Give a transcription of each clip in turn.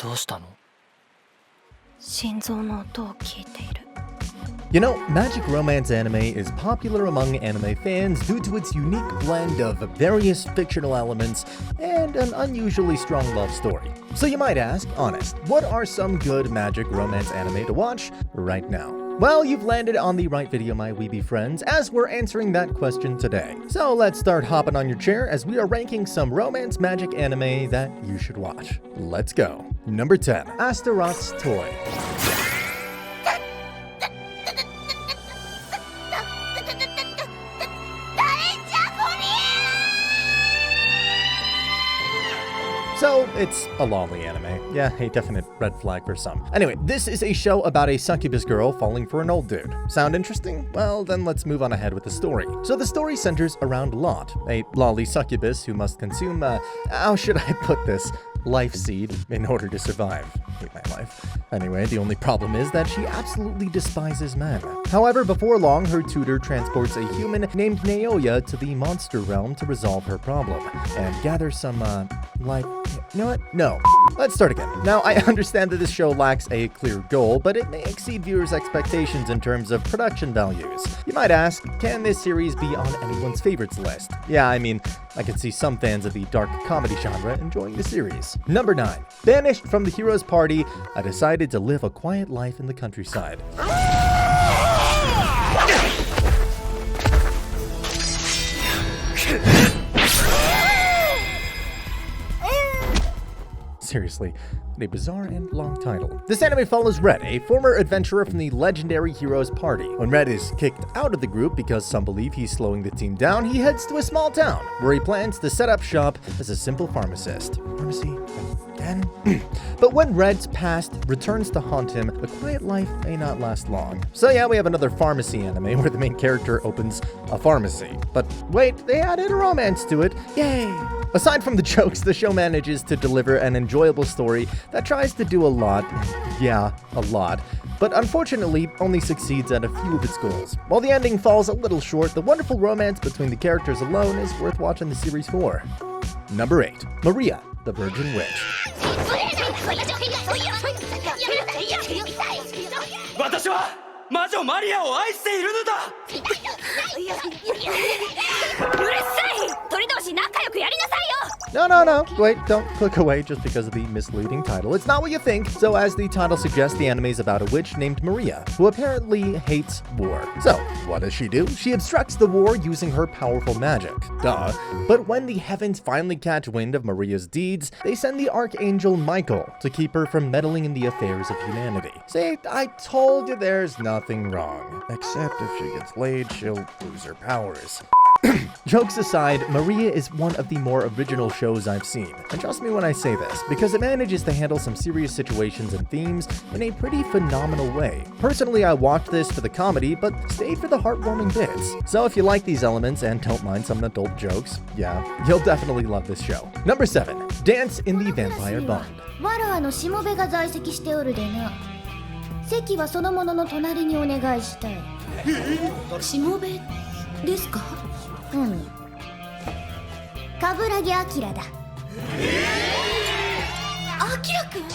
どうしたの？心臓の音を聞いている。You know, magic romance anime is popular among anime fans due to its unique blend of various fictional elements and an unusually strong love story. So you might ask, honest, what are some good magic romance anime to watch right now? Well, you've landed on the right video, my weeby friends, as we're answering that question today. So let's start hopping on your chair as we are ranking some romance magic anime that you should watch. Let's go. Number 10, Astrogrog's Toy. So, it's a lolly anime. Yeah, a definite red flag for some. Anyway, this is a show about a succubus girl falling for an old dude. Sound interesting? Well, then let's move on ahead with the story. So the story centers around Lot, a lolly succubus who must consume, how should I put this? Life seed in order to survive. Hate my life. Anyway, the only problem is that she absolutely despises men. However, before long, her tutor transports a human named Naoya to the monster realm to resolve her problem and gather some, you know what? No. Let's start again. Now, I understand that this show lacks a clear goal, but it may exceed viewers' expectations in terms of production values. You might ask, can this series be on anyone's favorites list? Yeah, I mean, I could see some fans of the dark comedy genre enjoying the series. Number 9. Banished from the hero's party, I decided to live a quiet life in the countryside. Seriously, what a bizarre and long title. This anime follows Red, a former adventurer from the legendary Heroes Party. When Red is kicked out of the group because some believe he's slowing the team down, he heads to a small town where he plans to set up shop as a simple pharmacist. Pharmacy? Again? But when Red's past returns to haunt him, a quiet life may not last long. So yeah, we have another pharmacy anime where the main character opens a pharmacy. But wait, they added a romance to it. Yay! Aside from the jokes, the show manages to deliver an enjoyable story that tries to do a lot, yeah, a lot, but unfortunately only succeeds at a few of its goals. While the ending falls a little short, the wonderful romance between the characters alone is worth watching the series for. Number 8, Maria, the Virgin Witch. 私は魔女マリアを愛しているのだ。うるさい！鳥同士仲良くやりなさいよ！ No. Wait, don't click away just because of the misleading title. It's not what you think. So as the title suggests, the anime is about a witch named Maria, who apparently hates war. So, what does she do? She obstructs the war using her powerful magic. Duh. But when the heavens finally catch wind of Maria's deeds, they send the Archangel Michael to keep her from meddling in the affairs of humanity. See, I told you there's nothing wrong. Except if she gets laid, she'll lose her powers. Jokes aside, Maria is one of the more original shows I've seen. And trust me when I say this, because it manages to handle some serious situations and themes in a pretty phenomenal way. Personally, I watched this for the comedy, but stayed for the heartwarming bits. So if you like these elements and don't mind some adult jokes, yeah, you'll definitely love this show. Number 7, Dance in the Vampire Bond. わらわのしもべが在籍しておるでな。席はその者の隣にお願いしたい。しもべですか？うん。冠城明だ。あきらくん？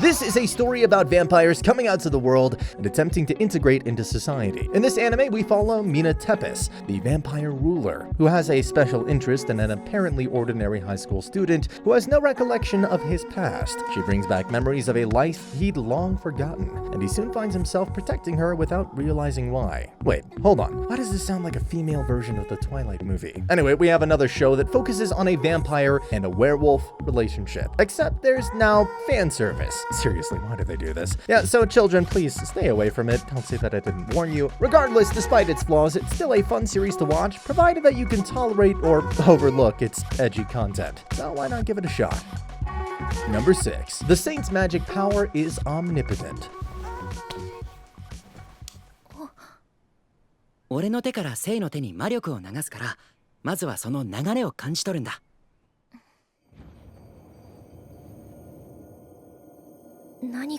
This is a story about vampires coming out to the world and attempting to integrate into society. In this anime, we follow Mina Tepes, the vampire ruler, who has a special interest in an apparently ordinary high school student who has no recollection of his past. She brings back memories of a life he'd long forgotten, and he soon finds himself protecting her without realizing why. Wait, hold on. Why does this sound like a female version of the Twilight movie? Anyway, we have another show that focuses on a vampire and a werewolf relationship, except there's now fan service. Seriously, why do they do this? Yeah, so children, please stay away from it. Don't say that I didn't warn you. Regardless, despite its flaws, it's still a fun series to watch, provided that you can tolerate or overlook its edgy content. So why not give it a shot? Number 6. The Saint's magic power is omnipotent. 俺の手から聖の手に魔力を流すから、まずはその流れを感じ取るんだ。何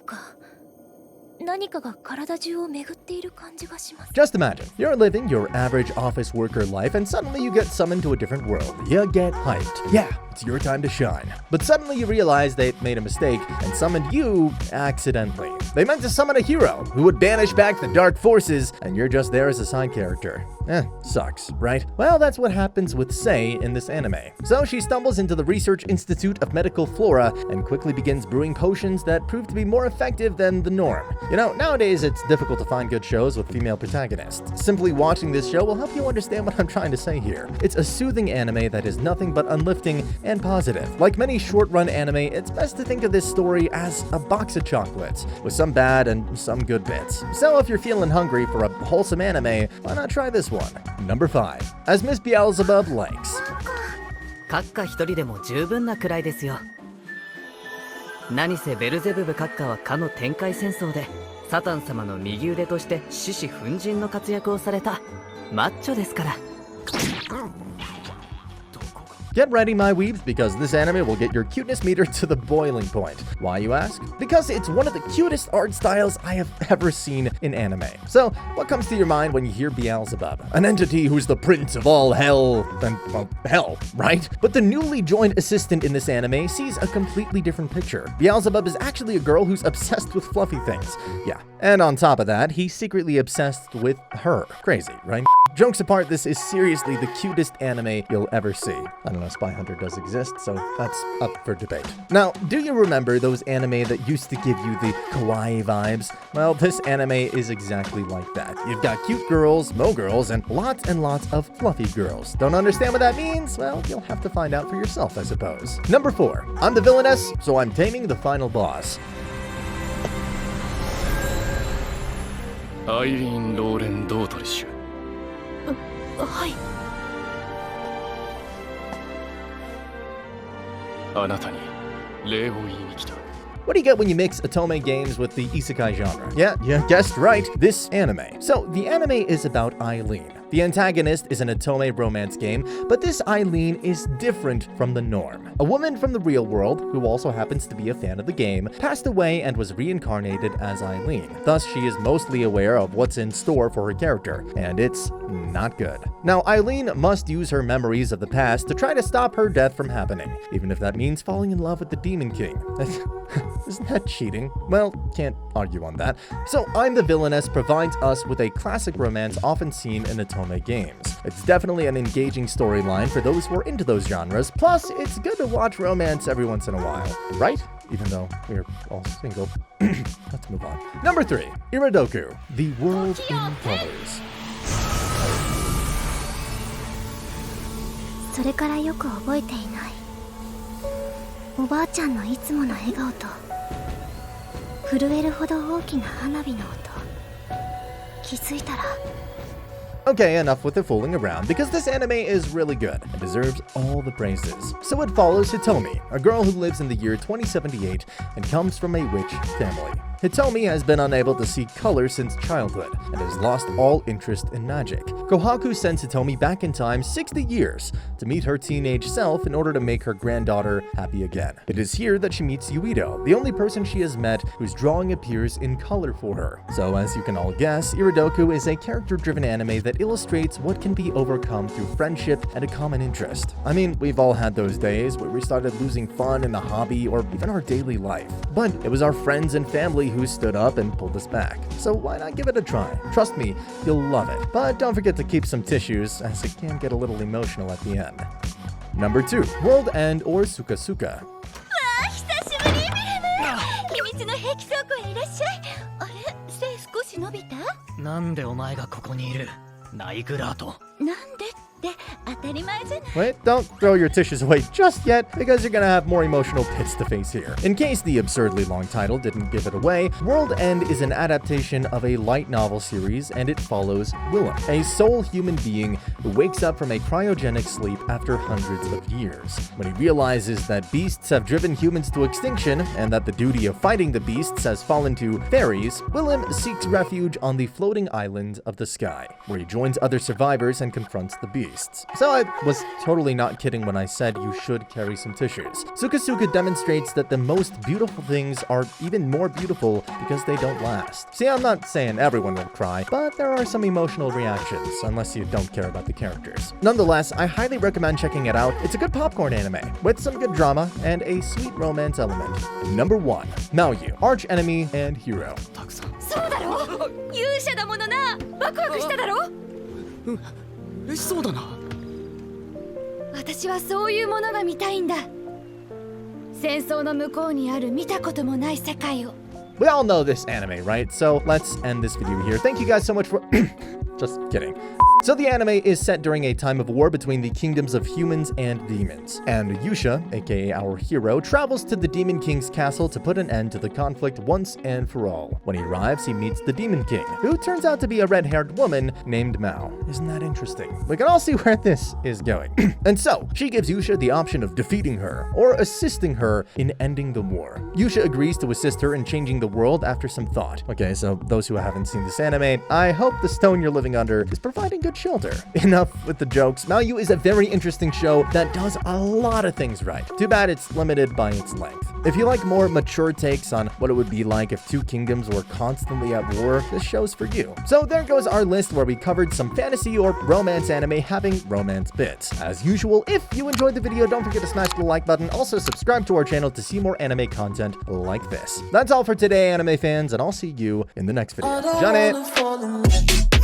かが体中を巡っている感じがします。 Just imagine, you're living your average office worker life and suddenly you get summoned to a different world. You get hyped. Yeah, it's your time to shine. But suddenly you realize they made a mistake and summoned you accidentally. They meant to summon a hero who would banish back the dark forces, and you're just there as a side character. Sucks, right? Well, that's what happens with Sei in this anime. So she stumbles into the Research Institute of Medical Flora and quickly begins brewing potions that prove to be more effective than the norm. You know, nowadays it's difficult to find good shows with female protagonists. Simply watching this show will help you understand what I'm trying to say here. It's a soothing anime that is nothing but uplifting and positive. Like many short-run anime, it's best to think of this story as a box of chocolates, with some bad and some good bits. So if you're feeling hungry for a wholesome anime, why not try this one? Number 5. As Miss Beelzebub likes. 閣下一人でも十分なくらいですよ。何せベルゼブブ閣下はかの天界戦争でサタン様の右腕として獅子奮迅の活躍をされたマッチョですから。 Get ready, my weebs, because this anime will get your cuteness meter to the boiling point. Why, you ask? Because it's one of the cutest art styles I have ever seen in anime. So, what comes to your mind when you hear Beelzebub? An entity who's the prince of all hell, and, well, hell, right? But the newly joined assistant in this anime sees a completely different picture. Beelzebub is actually a girl who's obsessed with fluffy things. Yeah, and on top of that, he's secretly obsessed with her. Crazy, right? Jokes apart, this is seriously the cutest anime you'll ever see. I don't know, Spy Hunter does exist, so that's up for debate. Now, do you remember those anime that used to give you the kawaii vibes? Well, this anime is exactly like that. You've got cute girls, mo girls, and lots of fluffy girls. Don't understand what that means? Well, you'll have to find out for yourself, I suppose. Number 4. I'm the villainess, so I'm taming the final boss. アイリーン・ローレン・ドートリッシュ。はい。あなたに礼を言いに来た。 What do you get when you mix otome games with the isekai genre? Yeah, you guessed right, this anime. So, the anime is about Eileen. The antagonist is an otome romance game, but this Eileen is different from the norm. A woman from the real world, who also happens to be a fan of the game, passed away and was reincarnated as Eileen. Thus, she is mostly aware of what's in store for her character, and it's not good. Now, Eileen must use her memories of the past to try to stop her death from happening, even if that means falling in love with the Demon King. Isn't that cheating? Well, can't argue on that. So, I'm the Villainess provides us with a classic romance often seen in otome games. It's definitely an engaging storyline for those who are into those genres, plus it's good to watch romance every once in a while, right? Even though we're all single. Let's move on. Number 3, Irodoku, The World in Colors. それからよく覚えていない。おばあちゃんのいつもの笑顔と震えるほど大きな花火の音。気づいたら Okay, enough with the fooling around, because this anime is really good and deserves all the praises. So it follows Hitomi, a girl who lives in the year 2078 and comes from a witch family. Hitomi has been unable to see color since childhood and has lost all interest in magic. Kohaku sends Hitomi back in time 60 years to meet her teenage self in order to make her granddaughter happy again. It is here that she meets Yuito, the only person she has met whose drawing appears in color for her. So as you can all guess, Irodoku is a character-driven anime that illustrates what can be overcome through friendship and a common interest. I mean, we've all had those days where we started losing fun in the hobby or even our daily life. But it was our friends and family who stood up and pulled us back. So why not give it a try? Trust me, you'll love it. But don't forget to keep some tissues, as it can get a little emotional at the end. Number 2, WorldEnd or Suka Suka. 久しぶりミルム。秘密の兵器倉庫へいらっしゃい。あれ、背少し伸びた？なんでお前がここにいる？ナイグラート。なんでって当たり前じゃない。 Wait, don't throw your tissues away just yet, because you're gonna have more emotional pits to face here. In case the absurdly long title didn't give it away, WorldEnd is an adaptation of a light novel series, and it follows Willem, a sole human being who wakes up from a cryogenic sleep after hundreds of years. When he realizes that beasts have driven humans to extinction, and that the duty of fighting the beasts has fallen to fairies, Willem seeks refuge on the floating island of the sky, where he joins other survivors and confronts the beasts. So I was totally not kidding when I said you should carry some tissues. Sukasuka demonstrates that the most beautiful things are even more beautiful because they don't last. See, I'm not saying everyone will cry, but there are some emotional reactions, unless you don't care about the characters. Nonetheless, I highly recommend checking it out. It's a good popcorn anime, with some good drama and a sweet romance element. Number 1. Maoyu, arch enemy and hero. そうだろ勇者だものなワクワクしただろそうだな私はそういうものが見たいんだ戦争の向こうにある見たこともない世界を We all know this anime, right? So let's end this video here. Thank you guys so much for... Just kidding. So the anime is set during a time of war between the kingdoms of humans and demons. And Yusha, aka our hero, travels to the Demon King's castle to put an end to the conflict once and for all. When he arrives, he meets the Demon King, who turns out to be a red-haired woman named Mao. Isn't that interesting? We can all see where this is going. And so, she gives Yusha the option of defeating her, or assisting her in ending the war. Yusha agrees to assist her in changing the world after some thought. Okay, so those who haven't seen this anime, I hope the stone you're living under is providing good shelter. Enough with the jokes. Maoyu is a very interesting show that does a lot of things right. Too bad it's limited by its length. If you like more mature takes on what it would be like if two kingdoms were constantly at war, this show's for you. So there goes our list where we covered some fantasy or romance anime having romance bits. As usual, if you enjoyed the video, don't forget to smash the like button. Also subscribe to our channel to see more anime content like this. That's all for today, anime fans, and I'll see you in the next video. Johnny!